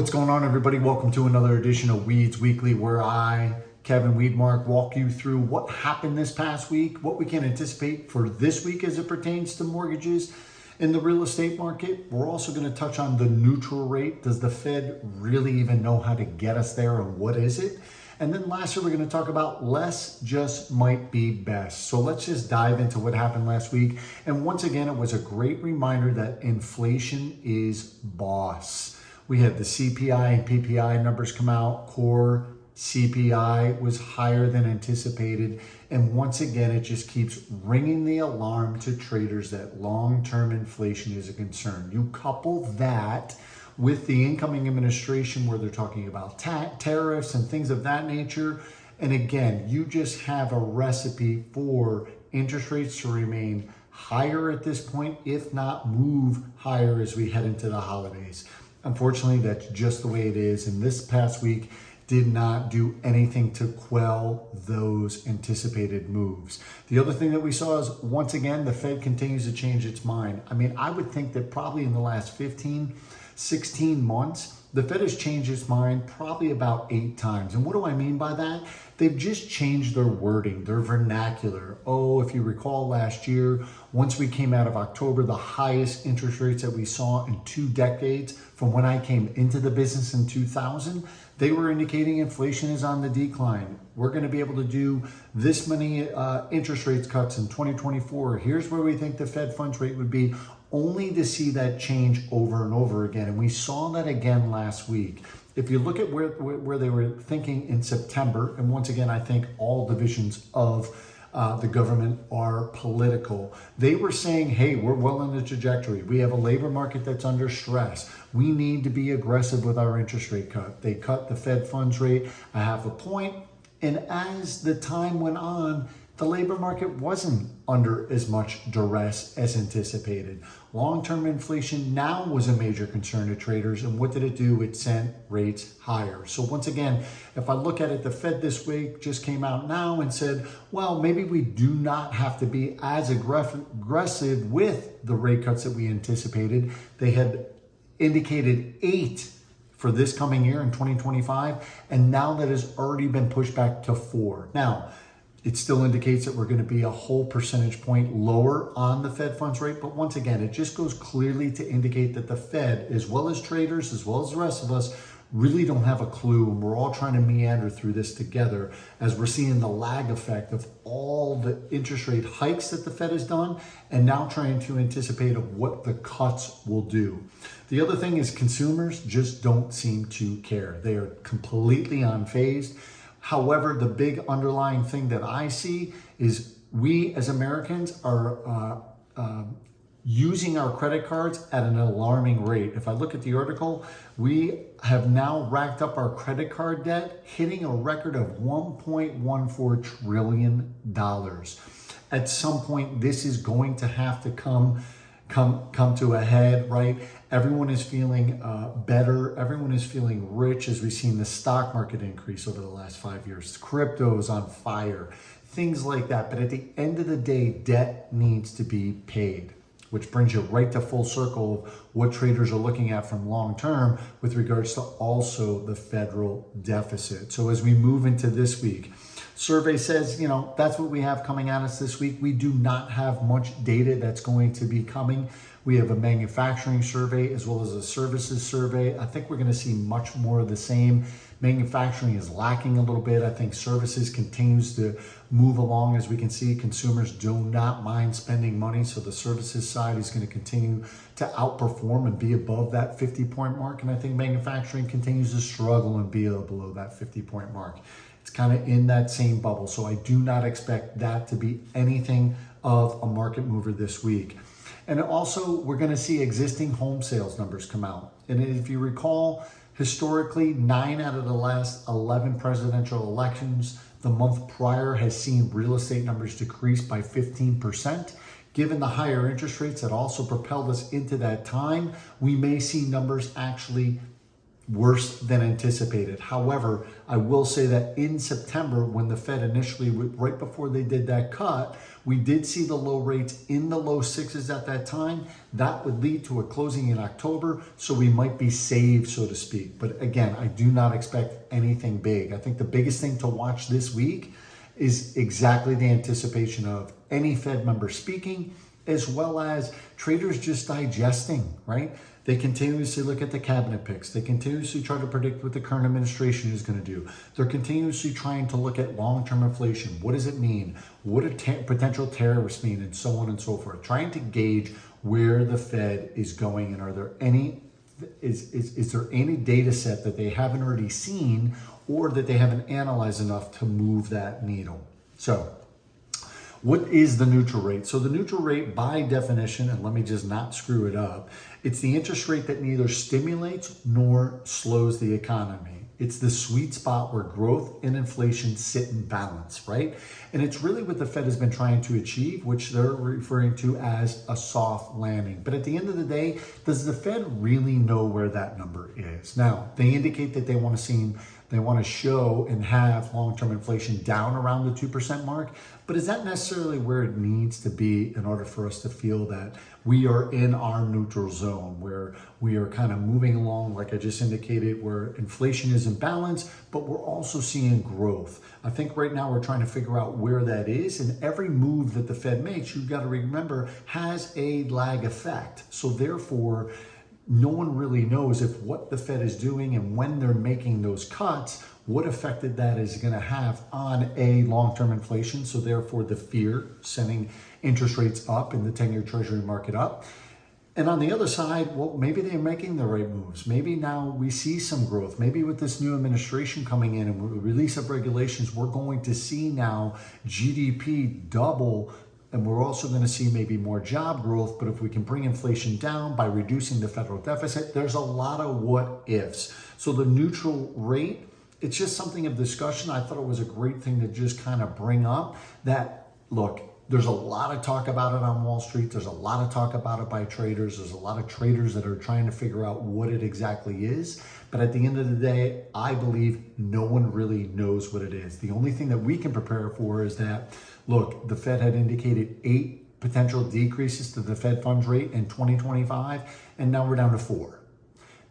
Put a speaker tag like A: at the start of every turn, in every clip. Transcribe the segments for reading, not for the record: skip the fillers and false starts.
A: What's going on, everybody? Welcome to another edition of Weeds Weekly, where I, Kevin Weedmark, walk you through what happened this past week, what we can anticipate for this week as it pertains to mortgages in the real estate market. We're also going to touch on the neutral rate. Does the Fed really even know how to get us there, and what is it? And then lastly, we're going to talk about less just might be best. So let's just dive into what happened last week. And once again, it was a great reminder that inflation is boss. We had the CPI and PPI numbers come out. Core CPI was higher than anticipated. And once again, it just keeps ringing the alarm to traders that long-term inflation is a concern. You couple that with the incoming administration where they're talking about tariffs and things of that nature. And again, you just have a recipe for interest rates to remain higher at this point, if not move higher as we head into the holidays. Unfortunately, that's just the way it is. And this past week did not do anything to quell those anticipated moves. The other thing that we saw is, once again, the Fed continues to change its mind. I mean, I would think that probably in the last 15, 16 months, the Fed has changed its mind probably about 8 times. And what do I mean by that? They've just changed their wording, their vernacular. Oh, if you recall last year, once we came out of October, the highest interest rates that we saw in 2 decades from when I came into the business in 2000, they were indicating inflation is on the decline. We're going to be able to do this many interest rates cuts in 2024. Here's where we think the Fed funds rate would be, only to see that change over and over again. And we saw that again last week. If you look at where they were thinking in September, and once again, I think all divisions of the government are political. They were saying, hey, we're well in the trajectory. We have a labor market that's under stress. We need to be aggressive with our interest rate cut. They cut the Fed funds rate 0.5 point. And as the time went on, the labor market wasn't under as much duress as anticipated. Long-term inflation now was a major concern to traders. And what did it do? It sent rates higher. So once again, if I look at it, the Fed this week just came out now and said, well, maybe we do not have to be as aggressive with the rate cuts that we anticipated. They had indicated 8 for this coming year in 2025. And now that has already been pushed back to 4. Now, it still indicates that we're going to be a whole percentage point lower on the Fed funds rate. But once again, it just goes clearly to indicate that the Fed, as well as traders, as well as the rest of us, really don't have a clue. And we're all trying to meander through this together as we're seeing the lag effect of all the interest rate hikes that the Fed has done, and now trying to anticipate of what the cuts will do. The other thing is consumers just don't seem to care. They are completely unfazed. However, the big underlying thing that I see is we as Americans are using our credit cards at an alarming rate. If I look at the article, we have now racked up our credit card debt, hitting a record of $1.14 trillion. At some point, this is going to have to come to a head, right? Everyone is feeling better. Everyone is feeling rich as we've seen the stock market increase over the last 5 years. Crypto is on fire, things like that. But at the end of the day, debt needs to be paid, which brings you right to full circle of what traders are looking at from long term with regards to also the federal deficit. So as we move into this week, survey says, that's what we have coming at us this week. We do not have much data that's going to be coming. We have a manufacturing survey as well as a services survey. I think we're going to see much more of the same. Manufacturing is lacking a little bit. I think services continues to move along. As we can see, consumers do not mind spending money. So the services side is going to continue to outperform and be above that 50-point mark. And I think manufacturing continues to struggle and be below that 50-point mark. It's kind of in that same bubble. So I do not expect that to be anything of a market mover this week. And also, we're going to see existing home sales numbers come out. And if you recall, historically, 9 out of the last 11 presidential elections, the month prior has seen real estate numbers decrease by 15%. Given the higher interest rates that also propelled us into that time, we may see numbers actually worse than anticipated. However, I will say that in September, when the Fed initially, right before they did that cut, we did see the low rates in the low sixes at that time. That would lead to a closing in October, so we might be saved, so to speak. But again, I do not expect anything big. I think the biggest thing to watch this week is exactly the anticipation of any Fed member speaking, as well as traders just digesting, right? They continuously look at the cabinet picks. They continuously try to predict what the current administration is going to do. They're continuously trying to look at long-term inflation. What does it mean? What do potential tariffs mean? And so on and so forth. Trying to gauge where the Fed is going, and are there any is there any data set that they haven't already seen or that they haven't analyzed enough to move that needle? So what is the neutral rate? So the neutral rate, by definition, and let me just not screw it up, it's the interest rate that neither stimulates nor slows the economy. It's the sweet spot where growth and inflation sit in balance, right? And it's really what the Fed has been trying to achieve, which they're referring to as a soft landing. But at the end of the day, does the Fed really know where that number is? Now, they indicate that they want to show and have long-term inflation down around the 2% mark, but is that necessarily where it needs to be in order for us to feel that we are in our neutral zone, where we are kind of moving along, like I just indicated, where inflation is in balance, but we're also seeing growth? I think right now we're trying to figure out where that is, and every move that the Fed makes, you've got to remember, has a lag effect. So therefore, no one really knows if what the Fed is doing and when they're making those cuts, what effect that is going to have on a long-term inflation. So therefore, the fear sending interest rates up and the 10-year Treasury market up. And on the other side, well, maybe they're making the right moves. Maybe now we see some growth. Maybe with this new administration coming in and with the release of regulations, we're going to see now GDP double. And we're also going to see maybe more job growth. But if we can bring inflation down by reducing the federal deficit, there's a lot of what ifs. So the neutral rate, it's just something of discussion. I thought it was a great thing to just kind of bring up that, look, there's a lot of talk about it on Wall Street. There's a lot of talk about it by traders. There's a lot of traders that are trying to figure out what it exactly is. But at the end of the day, I believe no one really knows what it is. The only thing that we can prepare for is that, look, the Fed had indicated 8 potential decreases to the Fed funds rate in 2025, and now we're down to 4.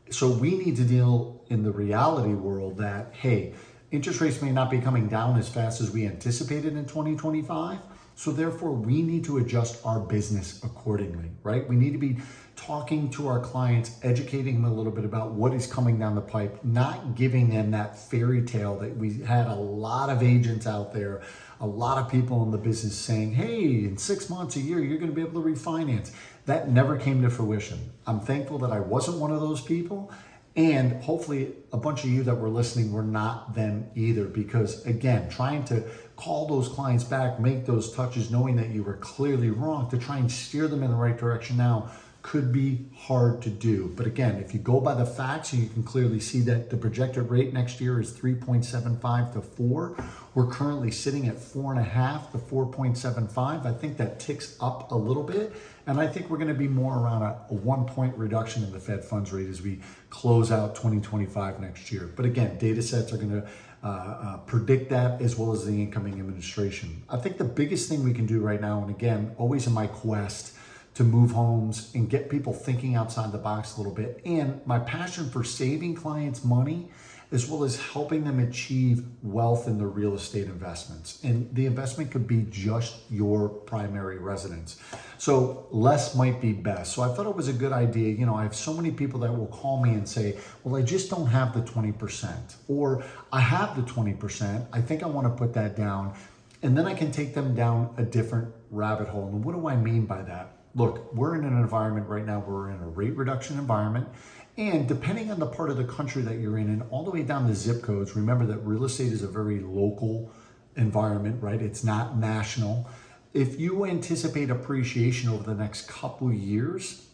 A: So we need to deal in the reality world that, hey, interest rates may not be coming down as fast as we anticipated in 2025. So therefore, we need to adjust our business accordingly, right? We need to be talking to our clients, educating them a little bit about what is coming down the pipe, not giving them that fairy tale that we had a lot of agents out there, a lot of people in the business saying, hey, in 6 months, a year, you're going to be able to refinance. That never came to fruition. I'm thankful that I wasn't one of those people. And hopefully a bunch of you that were listening were not them either, because again, trying to call those clients back, make those touches, knowing that you were clearly wrong, to try and steer them in the right direction now could be hard to do. But again, if you go by the facts, and you can clearly see that the projected rate next year is 3.75 to 4. We're currently sitting at 4.5 to 4.75. I think that ticks up a little bit. And I think we're going to be more around a 1 point reduction in the Fed funds rate as we close out 2025 next year. But again, data sets are going to predict that, as well as the incoming administration. I think the biggest thing we can do right now, and again, always in my quest to move homes and get people thinking outside the box a little bit, and my passion for saving clients money, as well as helping them achieve wealth in their real estate investments. And the investment could be just your primary residence. So less might be best. So I thought it was a good idea. You know, I have so many people that will call me and say, well, I just don't have the 20%, or I have the 20%. I think I want to put that down. And then I can take them down a different rabbit hole. And what do I mean by that? Look, we're in an environment right now where we're in a rate reduction environment. And depending on the part of the country that you're in, and all the way down to zip codes, remember that real estate is a very local environment, right? It's not national. If you anticipate appreciation over the next couple of years,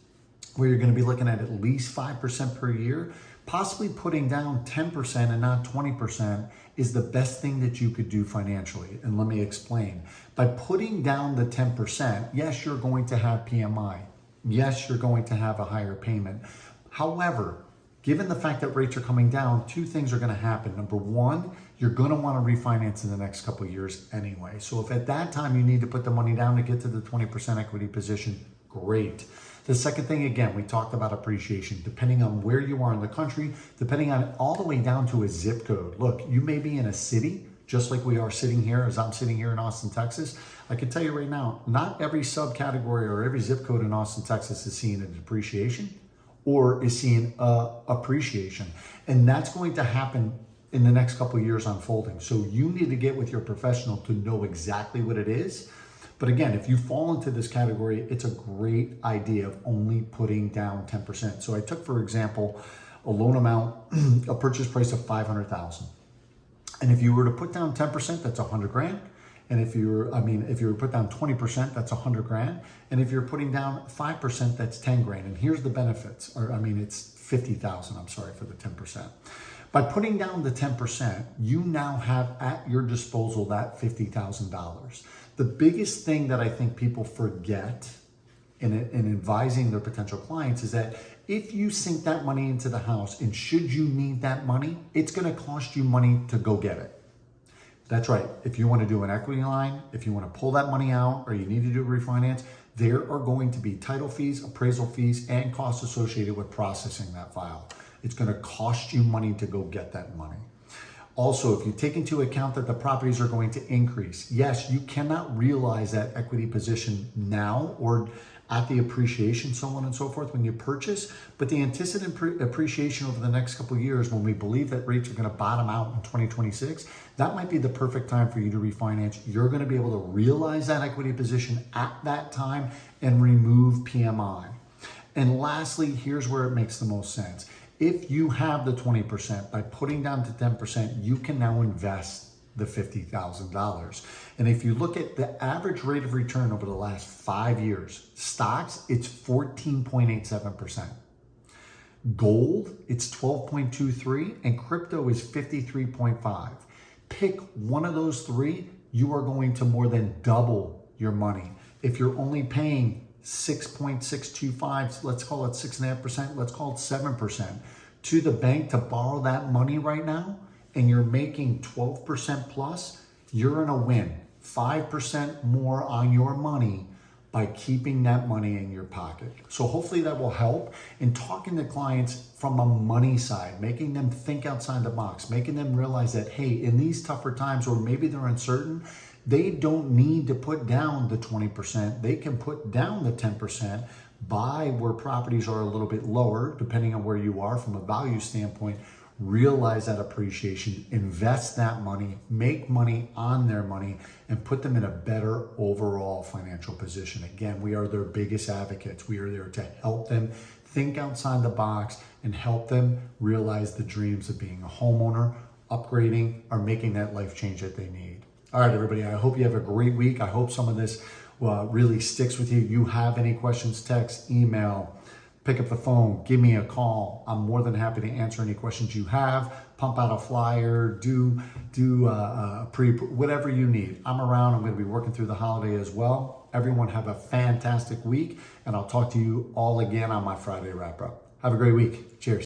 A: where you're going to be looking at least 5% per year, possibly putting down 10% and not 20% is the best thing that you could do financially. And let me explain. By putting down the 10%, yes, you're going to have PMI. Yes, you're going to have a higher payment. However, Given the fact that rates are coming down, two things are going to happen. Number one, you're going to want to refinance in the next couple of years anyway. So if at that time you need to put the money down to get to the 20% equity position, great. The second thing, again, we talked about appreciation. Depending on where you are in the country, depending on all the way down to a zip code. Look, you may be in a city, just like we are sitting here, as I'm sitting here in Austin, Texas. I can tell you right now, not every subcategory or every zip code in Austin, Texas is seeing a depreciation or is seeing appreciation. And that's going to happen in the next couple of years unfolding. So you need to get with your professional to know exactly what it is. But again, if you fall into this category, it's a great idea of only putting down 10%. So I took, for example, a loan amount, a purchase price of $500,000. And if you were to put down 10%, that's 100 grand. And if you were to put down 20%, that's 100 grand. And if you're putting down 5%, that's 10 grand. And here's the benefits, it's 50,000, I'm sorry, for the 10%. By putting down the 10%, you now have at your disposal that $50,000. The biggest thing that I think people forget in advising their potential clients is that if you sink that money into the house and should you need that money, it's going to cost you money to go get it. That's right. If you want to do an equity line, if you want to pull that money out, or you need to do a refinance, there are going to be title fees, appraisal fees, and costs associated with processing that file. It's going to cost you money to go get that money. Also, if you take into account that the properties are going to increase, yes, you cannot realize that equity position now or at the appreciation, so on and so forth, when you purchase, but the anticipated appreciation over the next couple of years, when we believe that rates are going to bottom out in 2026, that might be the perfect time for you to refinance. You're going to be able to realize that equity position at that time and remove PMI. And lastly, here's where it makes the most sense. If you have the 20%, by putting down to 10%, you can now invest the $50,000. And if you look at the average rate of return over the last 5 years, stocks, it's 14.87%. Gold, it's 12.23, and crypto is 53.5. Pick one of those three, you are going to more than double your money. If you're only paying 6.625, let's call it 6.5%, let's call it 7% to the bank to borrow that money right now, and you're making 12% plus, you're in a win. 5% more on your money by keeping that money in your pocket. So hopefully that will help in talking to clients from a money side, making them think outside the box, making them realize that, hey, in these tougher times, or maybe they're uncertain, they don't need to put down the 20%. They can put down the 10%, buy where properties are a little bit lower, depending on where you are from a value standpoint, realize that appreciation, invest that money, make money on their money, and put them in a better overall financial position. Again, we are their biggest advocates. We are there to help them think outside the box and help them realize the dreams of being a homeowner, upgrading, or making that life change that they need. All right, everybody, I hope you have a great week. I hope some of this really sticks with you. You have any questions, text, email, pick up the phone, give me a call. I'm more than happy to answer any questions you have. Pump out a flyer, do whatever you need. I'm around. I'm going to be working through the holiday as well. Everyone have a fantastic week, and I'll talk to you all again on my Friday wrap up. Have a great week. Cheers.